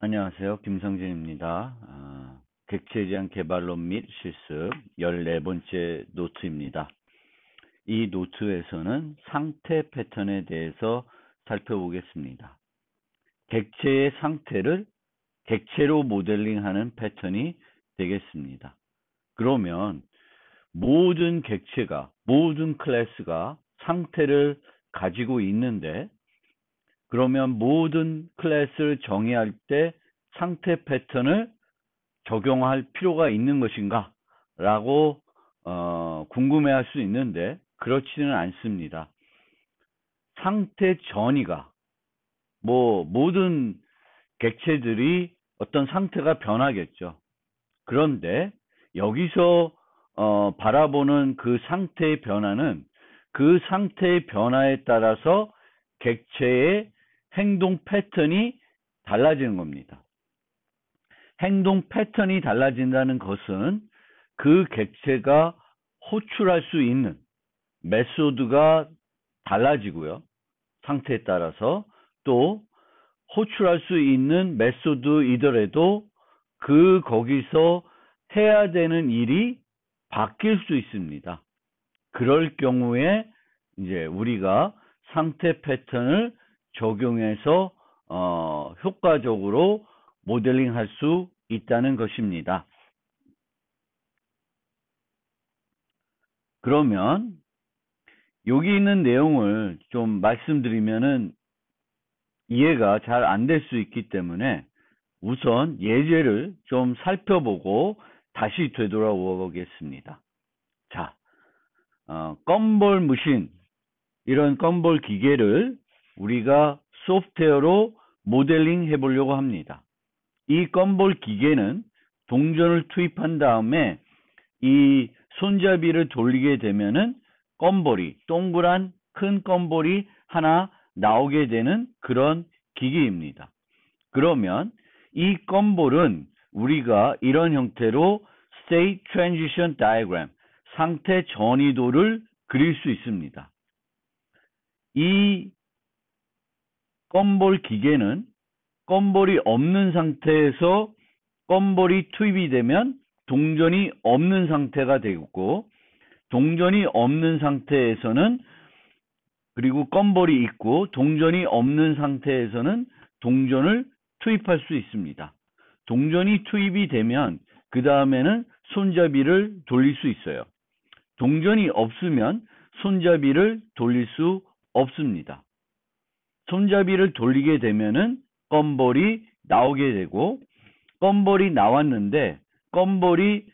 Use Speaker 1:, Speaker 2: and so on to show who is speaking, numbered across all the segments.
Speaker 1: 안녕하세요. 김성진입니다. 객체에 대한 개발론 및 실습 14번째 노트입니다. 이 노트에서는 상태 패턴에 대해서 살펴보겠습니다. 객체의 상태를 객체로 모델링하는 패턴이 되겠습니다. 그러면 모든 객체가, 모든 클래스가 상태를 가지고 있는데, 그러면 모든 클래스를 정의할 때 상태 패턴을 적용할 필요가 있는 것인가? 라고 궁금해할 수 있는데 그렇지는 않습니다. 상태 전이가 모든 객체들이 어떤 상태가 변하겠죠. 그런데 여기서 바라보는 그 상태의 변화는 그 상태의 변화에 따라서 객체의 행동 패턴이 달라지는 겁니다. 행동 패턴이 달라진다는 것은 그 객체가 호출할 수 있는 메소드가 달라지고요. 상태에 따라서 또 호출할 수 있는 메소드이더라도 거기서 해야 되는 일이 바뀔 수 있습니다. 그럴 경우에 이제 우리가 상태 패턴을 적용해서 효과적으로 모델링 할 수 있다는 것입니다. 그러면 여기 있는 내용을 좀 말씀드리면은 이해가 잘 안 될 수 있기 때문에 우선 예제를 좀 살펴보고 다시 되돌아오어 보겠습니다. 자, 건볼 머신, 이런 건볼 기계를 우리가 소프트웨어로 모델링 해보려고 합니다. 이 건볼 기계는 동전을 투입한 다음에 이 손잡이를 돌리게 되면은 건볼이, 동그란 큰 건볼이 하나 나오게 되는 그런 기계입니다. 그러면 이 건볼은 우리가 이런 형태로 State Transition Diagram, 상태 전이도를 그릴 수 있습니다. 이 건볼 기계는 건볼이 없는 상태에서 건볼이 투입이 되면 동전이 없는 상태가 되고, 동전이 없는 상태에서는, 그리고 건볼이 있고 동전이 없는 상태에서는 동전을 투입할 수 있습니다. 동전이 투입이 되면 그 다음에는 손잡이를 돌릴 수 있어요. 동전이 없으면 손잡이를 돌릴 수 없습니다. 손잡이를 돌리게 되면은 건볼이 나오게 되고, 건볼이 나왔는데 건볼이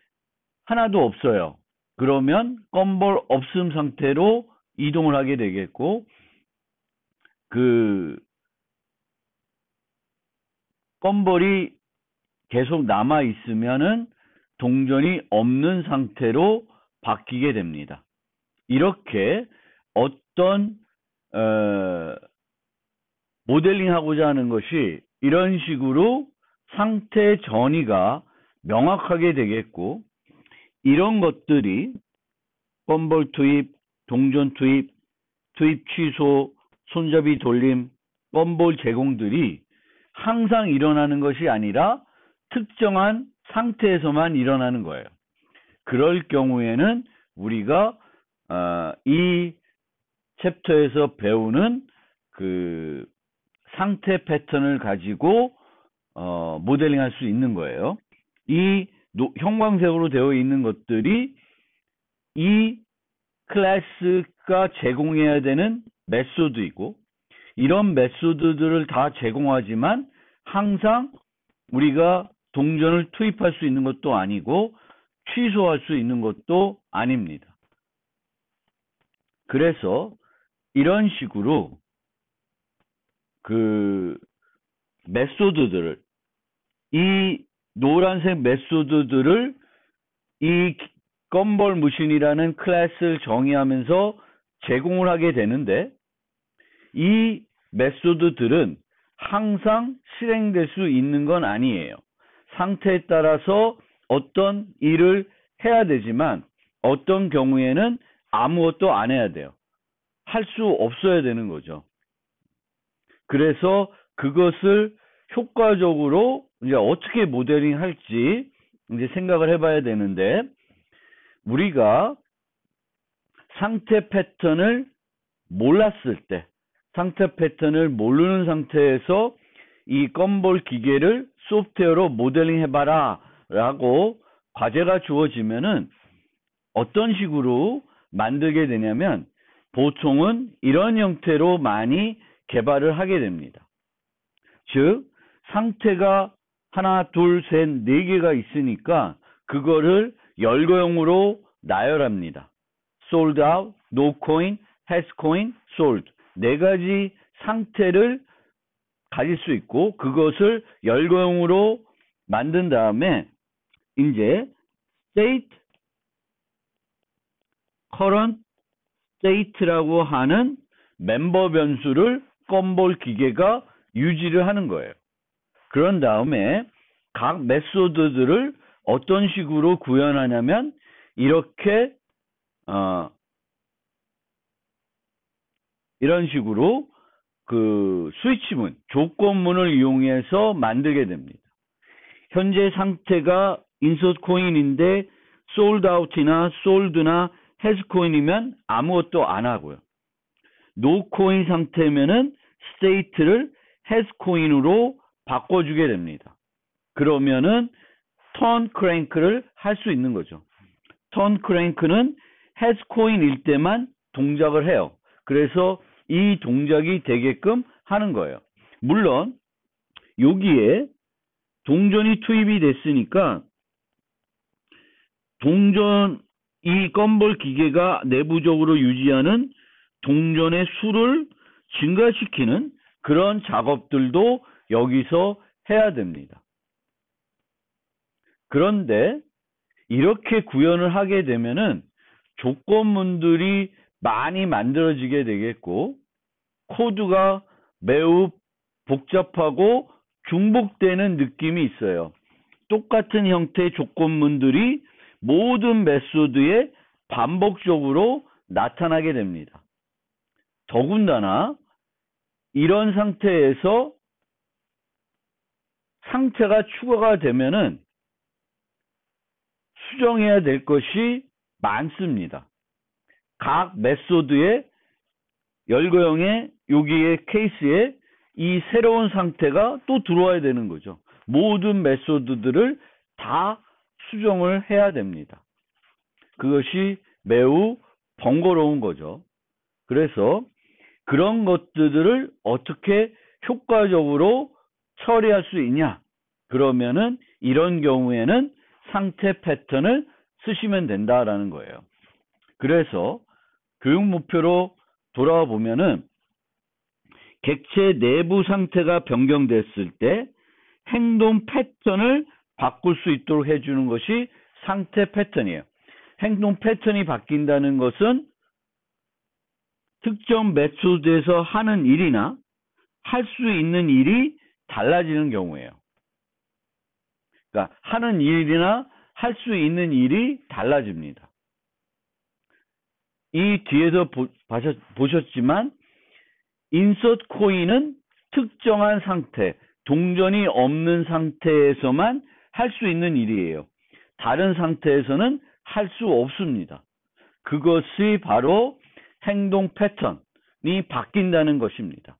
Speaker 1: 하나도 없어요. 그러면 건볼 없음 상태로 이동을 하게 되겠고, 건볼이 계속 남아 있으면은 동전이 없는 상태로 바뀌게 됩니다. 이렇게 어떤 모델링 하고자 하는 것이 이런 식으로 상태 전이가 명확하게 되겠고, 이런 것들이 건볼 투입, 동전 투입, 투입 취소, 손잡이 돌림, 건볼 제공들이 항상 일어나는 것이 아니라 특정한 상태에서만 일어나는 거예요. 그럴 경우에는 우리가 이 챕터에서 배우는 그 상태 패턴을 가지고 모델링 할 수 있는 거예요. 이 형광색으로 되어 있는 것들이 이 클래스가 제공해야 되는 메소드이고, 이런 메소드들을 다 제공하지만 항상 우리가 동전을 투입할 수 있는 것도 아니고 취소할 수 있는 것도 아닙니다. 그래서 이런 식으로 메소드들을, 이 노란색 메소드들을 이 건볼 머신이라는 클래스를 정의하면서 제공을 하게 되는데, 이 메소드들은 항상 실행될 수 있는 건 아니에요. 상태에 따라서 어떤 일을 해야 되지만 어떤 경우에는 아무것도 안 해야 돼요. 할 수 없어야 되는 거죠. 그래서 그것을 효과적으로 이제 어떻게 모델링 할지 이제 생각을 해봐야 되는데, 우리가 상태 패턴을 몰랐을 때, 상태 패턴을 모르는 상태에서 이 건볼 기계를 소프트웨어로 모델링 해봐라 라고 과제가 주어지면은 어떤 식으로 만들게 되냐면, 보통은 이런 형태로 많이 개발을 하게 됩니다. 즉, 상태가 하나, 둘, 셋, 네 개가 있으니까 그거를 열거형으로 나열합니다. sold out, no coin, has coin, sold. 네 가지 상태를 가질 수 있고, 그것을 열거형으로 만든 다음에 이제 state, current state라고 하는 멤버 변수를 건볼 기계가 유지를 하는 거예요. 그런 다음에 각 메소드들을 어떤 식으로 구현하냐면, 이렇게 이런 식으로 그 스위치문, 조건문을 이용해서 만들게 됩니다. 현재 상태가 insert coin인데 sold out이나 sold나 has coin이면 아무것도 안 하고요. no coin 상태면은 state를 has coin으로 바꿔주게 됩니다. 그러면은 turn crank를 할 수 있는 거죠. turn crank는 has coin일 때만 동작을 해요. 그래서 이 동작이 되게끔 하는 거예요. 물론 여기에 동전이 투입이 됐으니까 동전, 이 건볼 기계가 내부적으로 유지하는 동전의 수를 증가시키는 그런 작업들도 여기서 해야 됩니다. 그런데 이렇게 구현을 하게 되면은 조건문들이 많이 만들어지게 되겠고, 코드가 매우 복잡하고 중복되는 느낌이 있어요. 똑같은 형태의 조건문들이 모든 메소드에 반복적으로 나타나게 됩니다. 더군다나 이런 상태에서 상태가 추가가 되면은 수정해야 될 것이 많습니다. 각 메소드의 열거형의 여기에 케이스에 이 새로운 상태가 또 들어와야 되는 거죠. 모든 메소드들을 다 수정을 해야 됩니다. 그것이 매우 번거로운 거죠. 그래서 그런 것들을 어떻게 효과적으로 처리할 수 있냐? 그러면은 이런 경우에는 상태 패턴을 쓰시면 된다라는 거예요. 그래서 교육 목표로 돌아와 보면은 객체 내부 상태가 변경됐을 때 행동 패턴을 바꿀 수 있도록 해주는 것이 상태 패턴이에요. 행동 패턴이 바뀐다는 것은 특정 메소드에서 하는 일이나 할 수 있는 일이 달라지는 경우예요. 그러니까 하는 일이나 할 수 있는 일이 달라집니다. 이 뒤에서 보셨지만 insert coin은 특정한 상태, 동전이 없는 상태에서만 할 수 있는 일이에요. 다른 상태에서는 할 수 없습니다. 그것이 바로 행동 패턴이 바뀐다는 것입니다.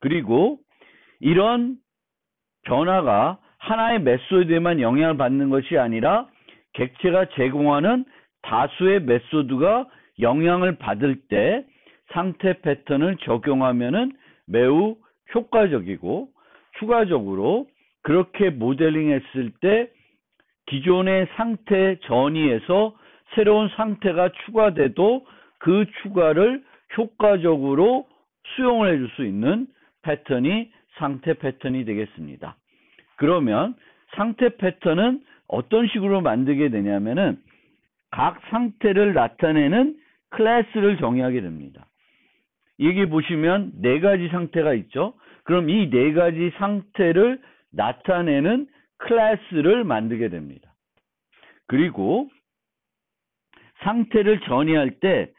Speaker 1: 그리고 이런 변화가 하나의 메소드에만 영향을 받는 것이 아니라 객체가 제공하는 다수의 메소드가 영향을 받을 때 상태 패턴을 적용하면은 매우 효과적이고, 추가적으로 그렇게 모델링 했을 때 기존의 상태 전이에서 새로운 상태가 추가돼도 그 추가를 효과적으로 수용을 해줄 수 있는 패턴이 상태 패턴이 되겠습니다. 그러면 상태 패턴은 어떤 식으로 만들게 되냐면은 각 상태를 나타내는 클래스를 정의하게 됩니다. 여기 보시면 네 가지 상태가 있죠. 그럼 이 네 가지 상태를 나타내는 클래스를 만들게 됩니다. 그리고 상태를 전이할 때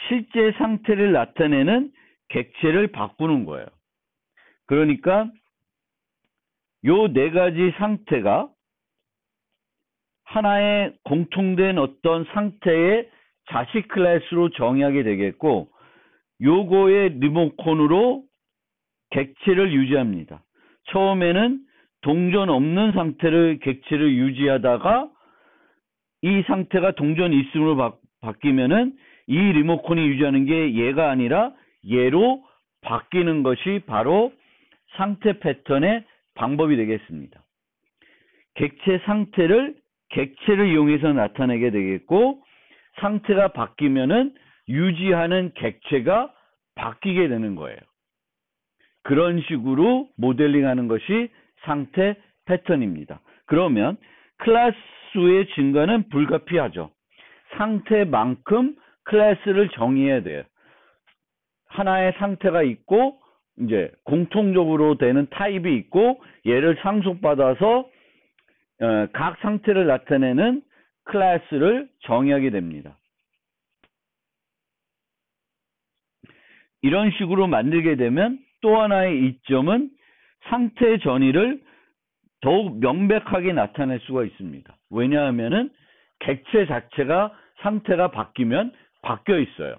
Speaker 1: 실제 상태를 나타내는 객체를 바꾸는 거예요. 그러니까 요 네 가지 상태가 하나의 공통된 어떤 상태의 자식 클래스로 정의하게 되겠고, 요거의 리모컨으로 객체를 유지합니다. 처음에는 동전 없는 상태를 객체를 유지하다가 이 상태가 동전 있음으로 바뀌면은 이 리모컨이 유지하는 게 얘가 아니라 얘로 바뀌는 것이 바로 상태 패턴의 방법이 되겠습니다. 객체 상태를 객체를 이용해서 나타내게 되겠고, 상태가 바뀌면은 유지하는 객체가 바뀌게 되는 거예요. 그런 식으로 모델링하는 것이 상태 패턴입니다. 그러면 클래스 수의 증가는 불가피하죠. 상태만큼 클래스를 정의해야 돼요. 하나의 상태가 있고 이제 공통적으로 되는 타입이 있고, 얘를 상속받아서 각 상태를 나타내는 클래스를 정의하게 됩니다. 이런 식으로 만들게 되면 또 하나의 이점은 상태 전이를 더욱 명백하게 나타낼 수가 있습니다. 왜냐하면은 객체 자체가 상태가 바뀌면 바뀌어 있어요.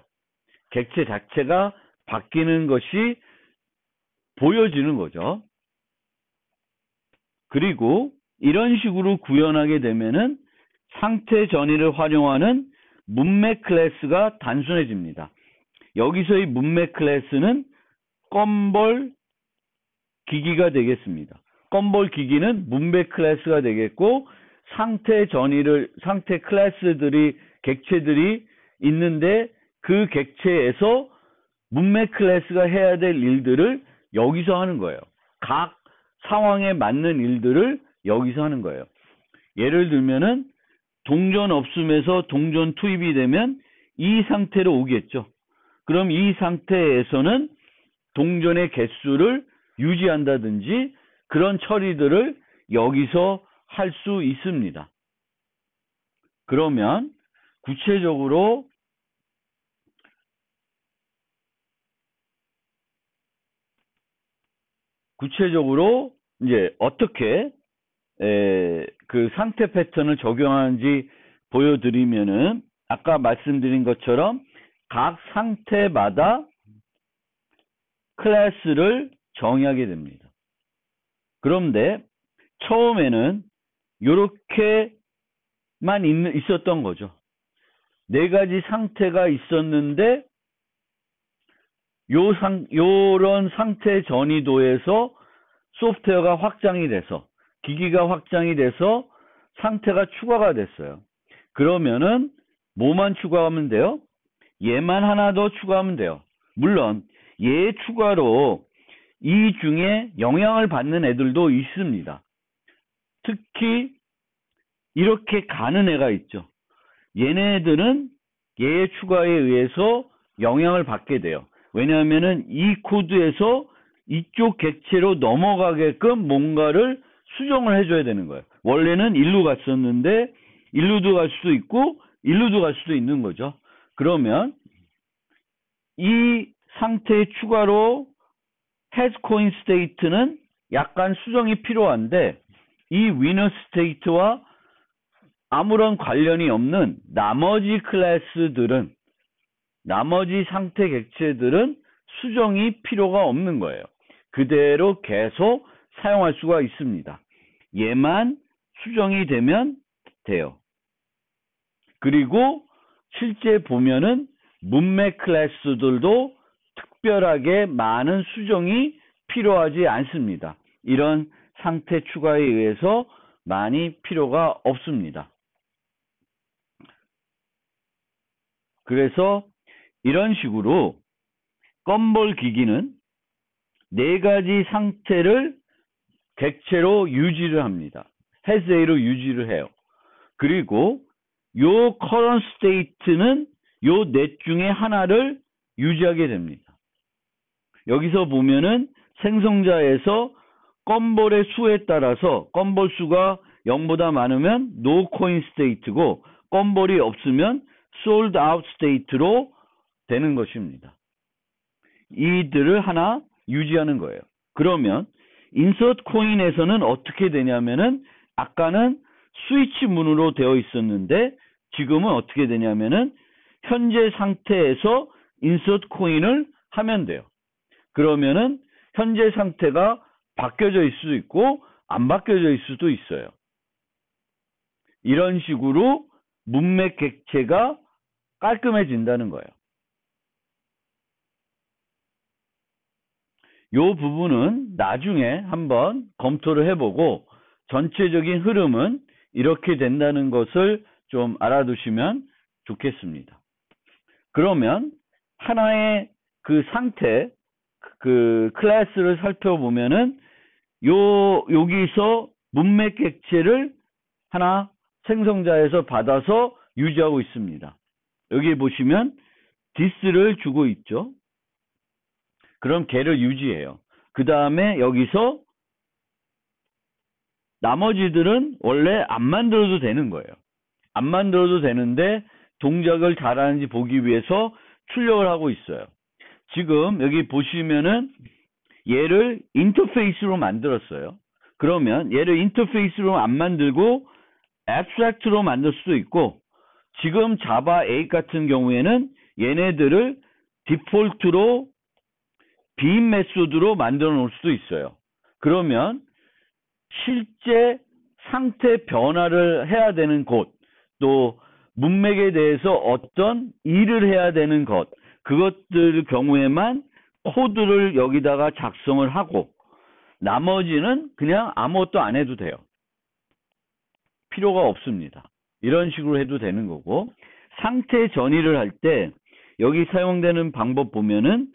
Speaker 1: 객체 자체가 바뀌는 것이 보여지는 거죠. 그리고 이런 식으로 구현하게 되면은 상태 전이를 활용하는 문맥 클래스가 단순해집니다. 여기서의 문맥 클래스는 껌볼 기기가 되겠습니다. 껌볼 기기는 문맥 클래스가 되겠고, 상태 클래스들이, 객체들이 있는데 그 객체에서 문맥 클래스가 해야 될 일들을 여기서 하는 거예요. 각 상황에 맞는 일들을 여기서 하는 거예요. 예를 들면은 동전 없음에서 동전 투입이 되면 이 상태로 오겠죠. 그럼 이 상태에서는 동전의 개수를 유지한다든지 그런 처리들을 여기서 할 수 있습니다. 그러면 구체적으로 이제 어떻게 그 상태 패턴을 적용하는지 보여드리면은, 아까 말씀드린 것처럼 각 상태마다 클래스를 정의하게 됩니다. 그런데 처음에는 이렇게만 있었던 거죠. 네 가지 상태가 있었는데 요런 상태 전이도에서 소프트웨어가 확장이 돼서, 기기가 확장이 돼서 상태가 추가가 됐어요. 그러면은 뭐만 추가하면 돼요? 얘만 하나 더 추가하면 돼요. 물론 얘 추가로 이 중에 영향을 받는 애들도 있습니다. 특히 이렇게 가는 애가 있죠. 얘네들은 얘의 추가에 의해서 영향을 받게 돼요. 왜냐하면은 이 코드에서 이쪽 객체로 넘어가게끔 뭔가를 수정을 해줘야 되는 거예요. 원래는 일로 갔었는데 일로도 갈 수도 있고 일로도 갈 수도 있는 거죠. 그러면 이 상태의 추가로 has coin state는 약간 수정이 필요한데, 이 winner state와 아무런 관련이 없는 나머지 클래스들은, 나머지 상태 객체들은 수정이 필요가 없는 거예요. 그대로 계속 사용할 수가 있습니다. 얘만 수정이 되면 돼요. 그리고 실제 보면은 문맥 클래스들도 특별하게 많은 수정이 필요하지 않습니다. 이런 상태 추가에 의해서 많이 필요가 없습니다. 그래서 이런 식으로 껌볼 기기는 네 가지 상태를 객체로 유지를 합니다. has A로 유지를 해요. 그리고 요 current state는 요 넷 중에 하나를 유지하게 됩니다. 여기서 보면은 생성자에서 껌볼의 수에 따라서 껌볼 수가 0보다 많으면 no coin state고, 껌볼이 없으면 sold out state로 되는 것입니다. 이들을 하나 유지하는 거예요. 그러면 인서트 코인에서는 어떻게 되냐면은 아까는 스위치 문으로 되어 있었는데 지금은 어떻게 되냐면은 현재 상태에서 인서트 코인을 하면 돼요. 그러면은 현재 상태가 바뀌어져 있을 수도 있고 안 바뀌어져 있을 수도 있어요. 이런 식으로 문맥 객체가 깔끔해진다는 거예요. 이 부분은 나중에 한번 검토를 해보고 전체적인 흐름은 이렇게 된다는 것을 좀 알아두시면 좋겠습니다. 그러면 하나의 그 상태, 그 클래스를 살펴보면은 여기서 문맥 객체를 하나 생성자에서 받아서 유지하고 있습니다. 여기 보시면 this를 주고 있죠. 그럼 걔를 유지해요. 그 다음에 여기서 나머지들은 원래 안 만들어도 되는 거예요. 안 만들어도 되는데 동작을 잘하는지 보기 위해서 출력을 하고 있어요. 지금 여기 보시면은 얘를 인터페이스로 만들었어요. 그러면 얘를 인터페이스로 안 만들고 abstract로 만들 수도 있고 지금 자바 8 같은 경우에는 얘네들을 디폴트로 빔 메소드로 만들어 놓을 수도 있어요. 그러면 실제 상태 변화를 해야 되는 곳, 또 문맥에 대해서 어떤 일을 해야 되는 것, 그것들 경우에만 코드를 여기다가 작성을 하고 나머지는 그냥 아무것도 안 해도 돼요. 필요가 없습니다. 이런 식으로 해도 되는 거고, 상태 전이를 할 때 여기 사용되는 방법 보면은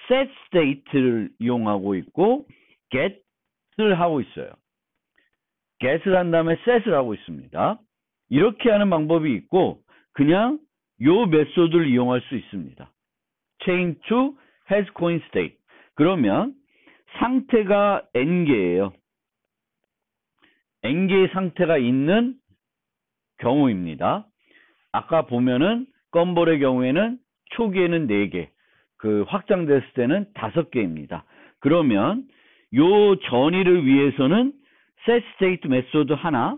Speaker 1: set state를 이용하고 있고 get을 하고 있어요. get을 한 다음에 set을 하고 있습니다. 이렇게 하는 방법이 있고 그냥 요 메소드를 이용할 수 있습니다. chain to has coin state. 그러면 상태가 n개예요. n개의 상태가 있는 경우입니다. 아까 보면은 껌볼의 경우에는 초기에는 4개, 그 확장됐을 때는 5개입니다. 그러면 요 전이를 위해서는 set state 메소드 하나,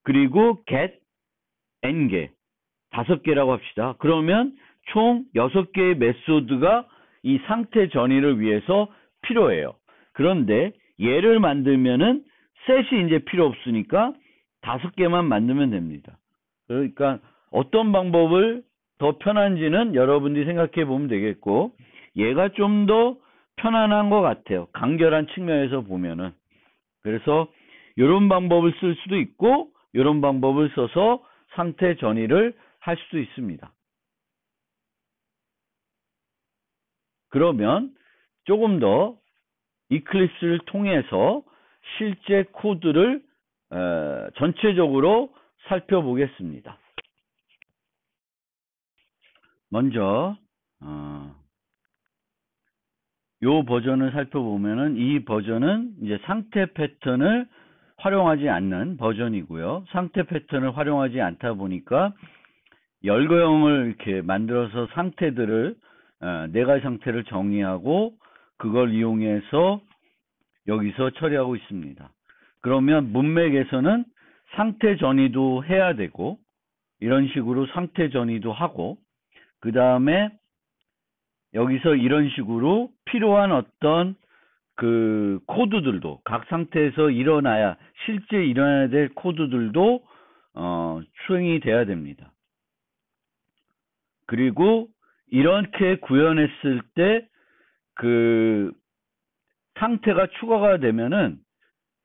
Speaker 1: 그리고 get n개, 5개라고 합시다. 그러면 총 6개의 메소드가 이 상태 전이를 위해서 필요해요. 그런데 얘를 만들면은 set이 이제 필요 없으니까 5개만 만들면 됩니다. 그러니까 어떤 방법을 더 편한지는 여러분들이 생각해 보면 되겠고, 얘가 좀 더 편안한 것 같아요. 간결한 측면에서 보면은. 그래서 이런 방법을 쓸 수도 있고 이런 방법을 써서 상태 전이를 할 수도 있습니다. 그러면 조금 더 이클립스를 통해서 실제 코드를 전체적으로 살펴보겠습니다. 먼저 요 버전을 살펴보면은 이 버전은 이제 상태 패턴을 활용하지 않는 버전이고요. 상태 패턴을 활용하지 않다 보니까 열거형을 이렇게 만들어서 상태들을 4가지 상태를 정의하고 그걸 이용해서 여기서 처리하고 있습니다. 그러면 문맥에서는 상태 전이도 해야 되고 이런 식으로 상태 전이도 하고 그 다음에 여기서 이런 식으로 필요한 어떤 그 코드들도 각 상태에서 실제 일어나야 될 코드들도 수행이 돼야 됩니다. 그리고 이렇게 구현했을 때 그 상태가 추가가 되면은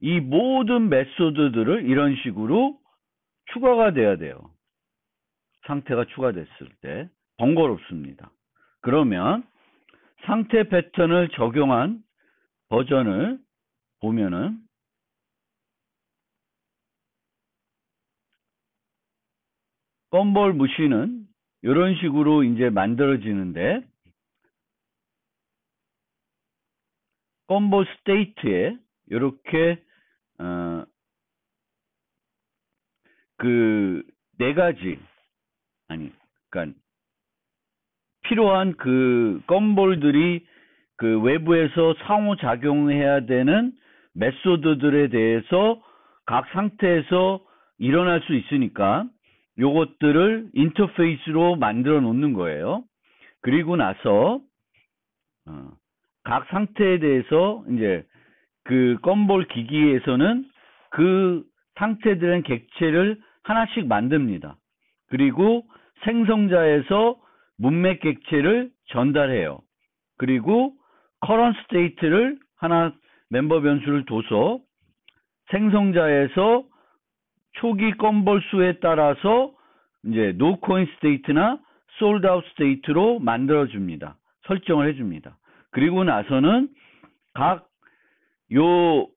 Speaker 1: 이 모든 메소드들을 이런 식으로 추가가 돼야 돼요. 상태가 추가됐을 때 번거롭습니다. 그러면 상태 패턴을 적용한 버전을 보면은 껌볼 무시는 이런 식으로 이제 만들어지는데 껌볼 스테이트에 이렇게 그 4가지 그러니까 필요한 그 껌볼들이 그 외부에서 상호작용해야 되는 메소드들에 대해서 각 상태에서 일어날 수 있으니까 요것들을 인터페이스로 만들어 놓는 거예요. 그리고 나서 각 상태에 대해서 이제 그 건볼 기기에서는 그 상태들의 객체를 하나씩 만듭니다. 그리고 생성자에서 문맥 객체를 전달해요. 그리고 current state를 하나 멤버 변수를 둬서 생성자에서 초기 건볼 수에 따라서 이제 no coin state나 sold out state로 만들어 줍니다. 설정을 해 줍니다. 그리고 나서는 각 요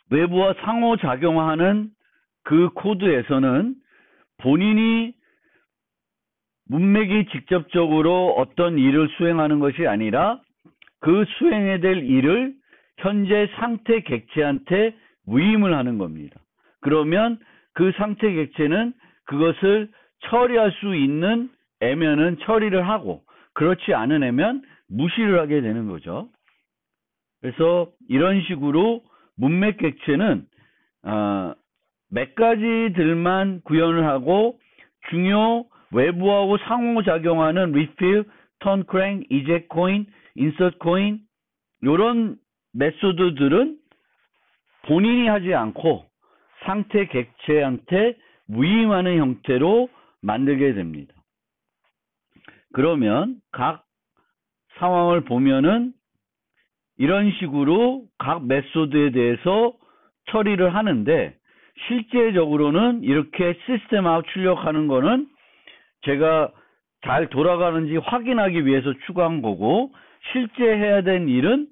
Speaker 1: 외부와 상호작용하는 그 코드에서는 본인이 문맥이 직접적으로 어떤 일을 수행하는 것이 아니라 그 수행해야 될 일을 현재 상태 객체한테 위임을 하는 겁니다. 그러면 그 상태 객체는 그것을 처리할 수 있는 애면은 처리를 하고 그렇지 않은 애면 무시를 하게 되는 거죠. 그래서 이런 식으로 문맥 객체는 몇 가지들만 구현을 하고 중요 외부하고 상호작용하는 refill, turn crank, eject coin, insert coin 이런 메소드들은 본인이 하지 않고 상태 객체한테 위임하는 형태로 만들게 됩니다. 그러면 각 상황을 보면은 이런 식으로 각 메소드에 대해서 처리를 하는데 실제적으로는 이렇게 시스템 아웃 출력하는 거는 제가 잘 돌아가는지 확인하기 위해서 추가한 거고 실제 해야 되는 일은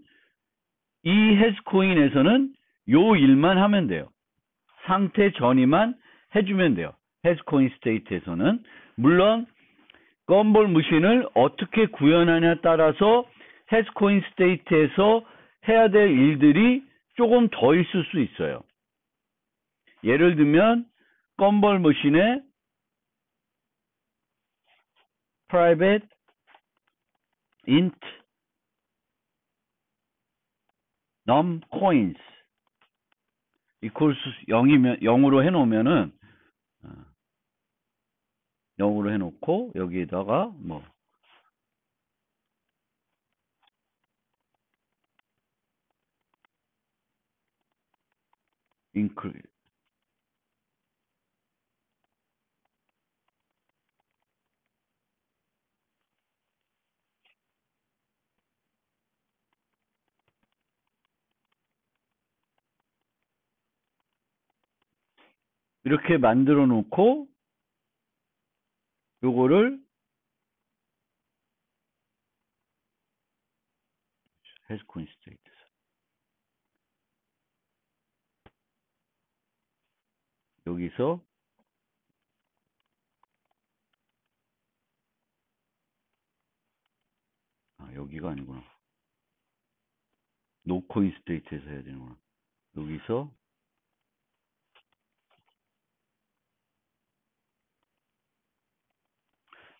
Speaker 1: 이 해스코인에서는 요 일만 하면 돼요. 상태 전이만 해주면 돼요. 해스코인 스테이트에서는 물론 건볼 머신을 어떻게 구현하냐에 따라서 해스코인 스테이트에서 해야 될 일들이 조금 더 있을 수 있어요. 예를 들면 건볼 머신에 private int num coins equals 0이면 0으로 해놓으면은 0으로 해놓고 여기에다가 뭐 increase 이렇게 만들어 놓고 요거를 해스코인 스테이트 여기서 여기가 아니구나. 노코인 스테이트에서 해야 되는구나. 여기서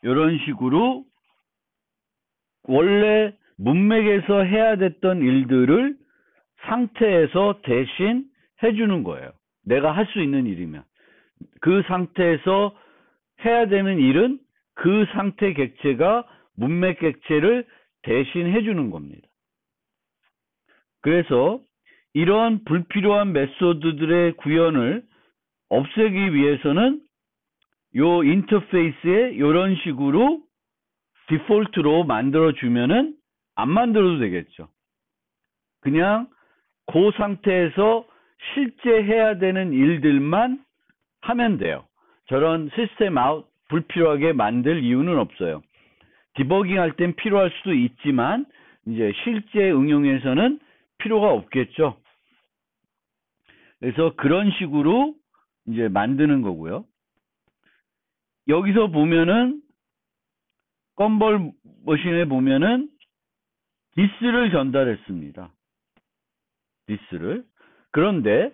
Speaker 1: 이런 식으로 원래 문맥에서 해야 됐던 일들을 상태에서 대신 해주는 거예요. 내가 할 수 있는 일이면. 그 상태에서 해야 되는 일은 그 상태 객체가 문맥 객체를 대신 해주는 겁니다. 그래서 이러한 불필요한 메소드들의 구현을 없애기 위해서는 요 인터페이스에 이런 식으로 디폴트로 만들어주면은 안 만들어도 되겠죠. 그냥 그 상태에서 실제 해야 되는 일들만 하면 돼요. 저런 시스템 아웃 불필요하게 만들 이유는 없어요. 디버깅 할 땐 필요할 수도 있지만 이제 실제 응용에서는 필요가 없겠죠. 그래서 그런 식으로 이제 만드는 거고요. 여기서 보면은 건볼 머신에 보면은 디스를 전달했습니다. 디스를. 그런데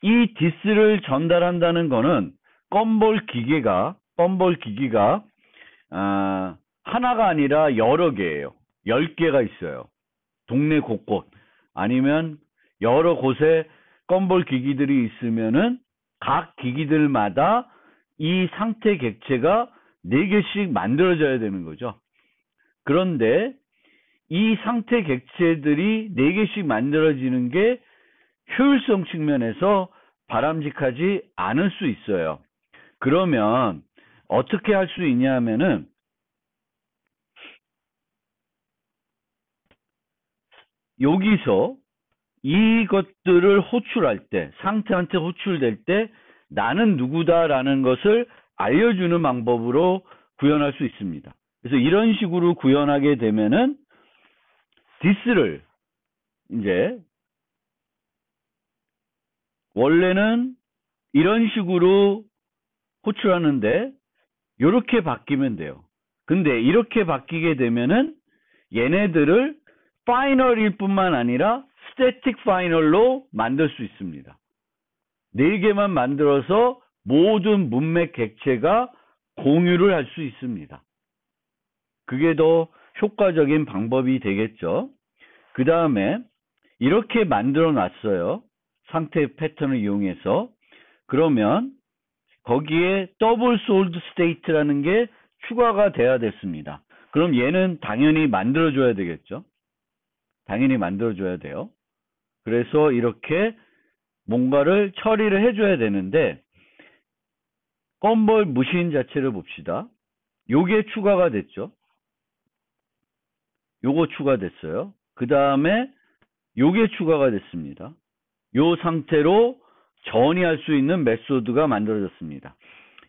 Speaker 1: 이 디스를 전달한다는 거는 건볼 기기가 하나가 아니라 여러 개예요. 10개가 있어요. 동네 곳곳 아니면 여러 곳에 건볼 기기들이 있으면은 각 기기들마다 이 상태 객체가 4개씩 만들어져야 되는 거죠. 그런데 이 상태 객체들이 4개씩 만들어지는 게 효율성 측면에서 바람직하지 않을 수 있어요. 그러면 어떻게 할 수 있냐 하면은 여기서 이것들을 호출할 때, 상태한테 호출될 때 나는 누구다라는 것을 알려주는 방법으로 구현할 수 있습니다. 그래서 이런 식으로 구현하게 되면은 this를 이제 원래는 이런 식으로 호출하는데 이렇게 바뀌면 돼요. 근데 이렇게 바뀌게 되면은 얘네들을 파이널일 뿐만 아니라 스태틱 파이널로 만들 수 있습니다. 4개만 만들어서 모든 문맥 객체가 공유를 할 수 있습니다. 그게 더 효과적인 방법이 되겠죠. 그 다음에 이렇게 만들어 놨어요. 상태 패턴을 이용해서. 그러면 거기에 더블 솔드 스테이트라는 게 추가가 돼야 됐습니다. 그럼 얘는 당연히 만들어줘야 되겠죠. 당연히 만들어줘야 돼요. 그래서 이렇게 뭔가를 처리를 해줘야 되는데 건볼 무신 자체를 봅시다. 요게 추가가 됐죠. 요거 추가됐어요. 그 다음에 요게 추가가 됐습니다. 요 상태로 전이할 수 있는 메소드가 만들어졌습니다.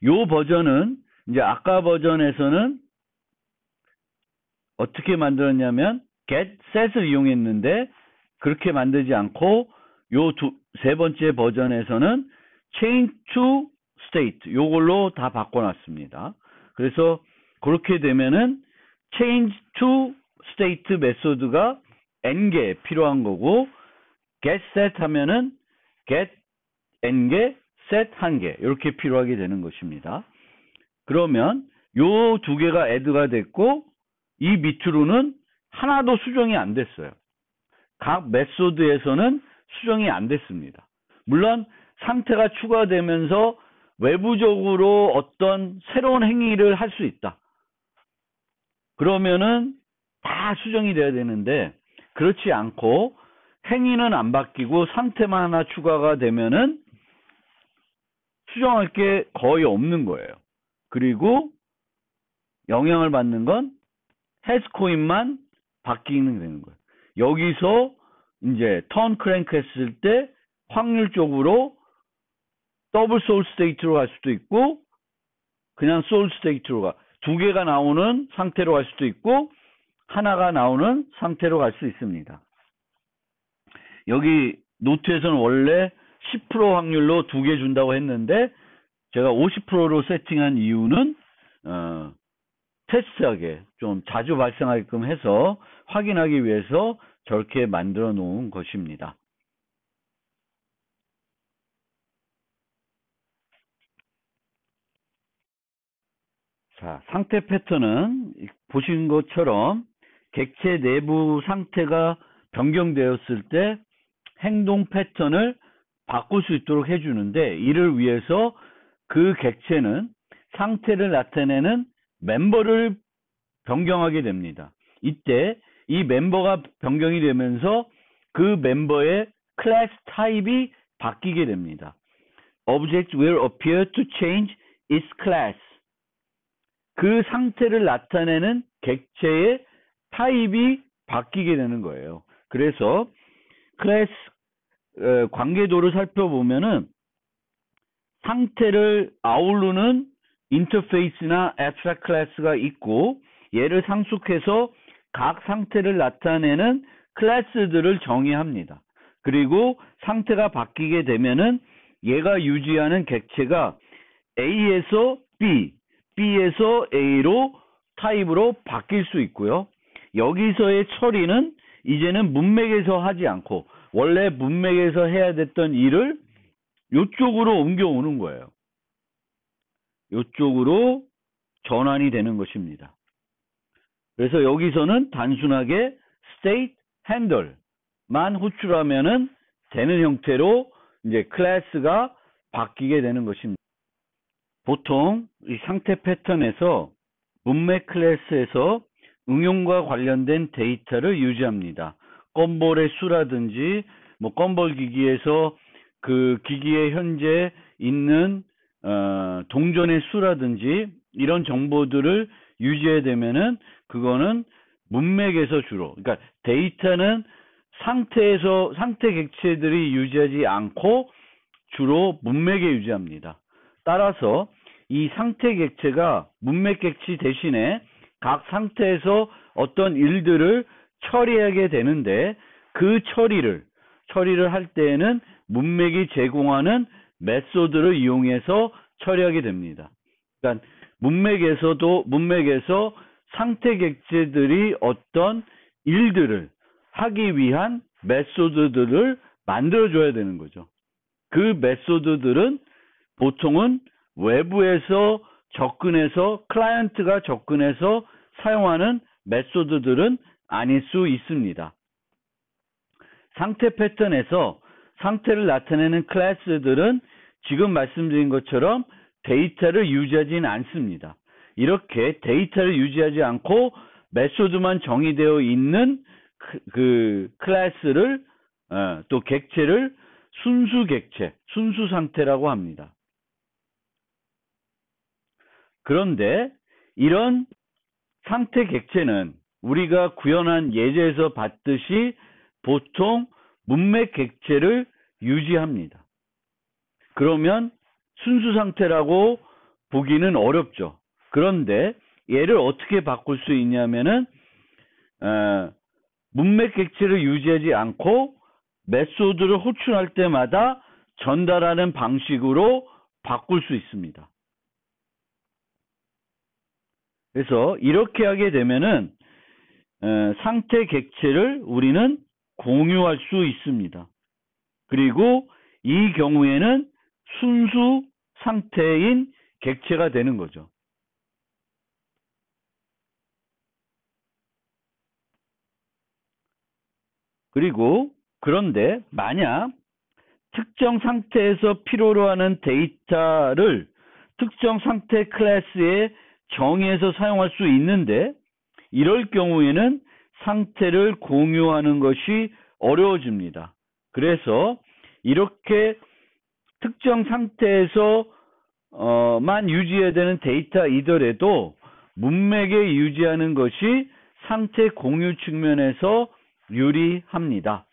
Speaker 1: 요 버전은 이제 아까 버전에서는 어떻게 만들었냐면 get, set을 이용했는데 그렇게 만들지 않고 요 세 번째 버전에서는 change to state 요걸로 다 바꿔놨습니다. 그래서 그렇게 되면은 change to state 메소드가 n개 필요한 거고 get set 하면은 get n개, set 1개 이렇게 필요하게 되는 것입니다. 그러면 요 2개가 add가 됐고 이 밑으로는 하나도 수정이 안 됐어요. 각 메소드에서는 수정이 안 됐습니다. 물론 상태가 추가되면서 외부적으로 어떤 새로운 행위를 할 수 있다. 그러면은 다 수정이 돼야 되는데 그렇지 않고 행위는 안 바뀌고 상태만 하나 추가가 되면은 수정할 게 거의 없는 거예요. 그리고 영향을 받는 건 해스코인만 바뀌는 되는 거예요. 여기서 이제 턴 크랭크 했을 때 확률적으로 더블 소울 스테이트로 갈 수도 있고 그냥 소울 스테이트로 가. 2개가 나오는 상태로 갈 수도 있고 하나가 나오는 상태로 갈 수 있습니다. 여기 노트에서는 원래 10% 확률로 2개 준다고 했는데 제가 50%로 세팅한 이유는 테스트하게 좀 자주 발생하게끔 해서 확인하기 위해서 저렇게 만들어 놓은 것입니다. 자, 상태 패턴은 보신 것처럼 객체 내부 상태가 변경되었을 때 행동 패턴을 바꿀 수 있도록 해주는데 이를 위해서 그 객체는 상태를 나타내는 멤버를 변경하게 됩니다. 이때 이 멤버가 변경이 되면서 그 멤버의 클래스 타입이 바뀌게 됩니다. Object will appear to change its class. 그 상태를 나타내는 객체의 타입이 바뀌게 되는 거예요. 그래서 클래스 관계도를 살펴보면은 상태를 아우르는 인터페이스나 abstract 클래스가 있고 얘를 상속해서 각 상태를 나타내는 클래스들을 정의합니다. 그리고 상태가 바뀌게 되면은 얘가 유지하는 객체가 A에서 B, B에서 A로 타입으로 바뀔 수 있고요. 여기서의 처리는 이제는 문맥에서 하지 않고 원래 문맥에서 해야 됐던 일을 이쪽으로 옮겨오는 거예요. 이쪽으로 전환이 되는 것입니다. 그래서 여기서는 단순하게 state handle만 호출하면은 되는 형태로 이제 클래스가 바뀌게 되는 것입니다. 보통 이 상태 패턴에서 문맥 클래스에서 응용과 관련된 데이터를 유지합니다. 건볼의 수라든지 뭐 건볼 기기에서 그 기기에 현재 있는 동전의 수라든지 이런 정보들을 유지해야 되면은 그거는 문맥에서 주로, 그러니까 데이터는 상태 객체들이 유지하지 않고 주로 문맥에 유지합니다. 따라서 이 상태 객체가 문맥 객체 대신에 각 상태에서 어떤 일들을 처리하게 되는데 그 처리를 할 때에는 문맥이 제공하는 메소드를 이용해서 처리하게 됩니다. 그러니까 문맥에서 상태 객체들이 어떤 일들을 하기 위한 메소드들을 만들어줘야 되는 거죠. 그 메소드들은 보통은 외부에서 클라이언트가 접근해서 사용하는 메소드들은 아닐 수 있습니다. 상태 패턴에서 상태를 나타내는 클래스들은 지금 말씀드린 것처럼 데이터를 유지하지는 않습니다. 이렇게 데이터를 유지하지 않고 메소드만 정의되어 있는 그 클래스를 또 객체를 순수 상태라고 합니다. 그런데 이런 상태 객체는 우리가 구현한 예제에서 봤듯이 보통 문맥 객체를 유지합니다. 그러면 순수 상태라고 보기는 어렵죠. 그런데 얘를 어떻게 바꿀 수 있냐면은 문맥 객체를 유지하지 않고 메소드를 호출할 때마다 전달하는 방식으로 바꿀 수 있습니다. 그래서 이렇게 하게 되면은 상태 객체를 우리는 공유할 수 있습니다. 그리고 이 경우에는 순수 상태인 객체가 되는 거죠. 그런데 만약 특정 상태에서 필요로 하는 데이터를 특정 상태 클래스에 정의해서 사용할 수 있는데 이럴 경우에는 상태를 공유하는 것이 어려워집니다. 그래서 이렇게 특정 상태에서만 유지해야 되는 데이터이더라도 문맥에 유지하는 것이 상태 공유 측면에서 유리합니다.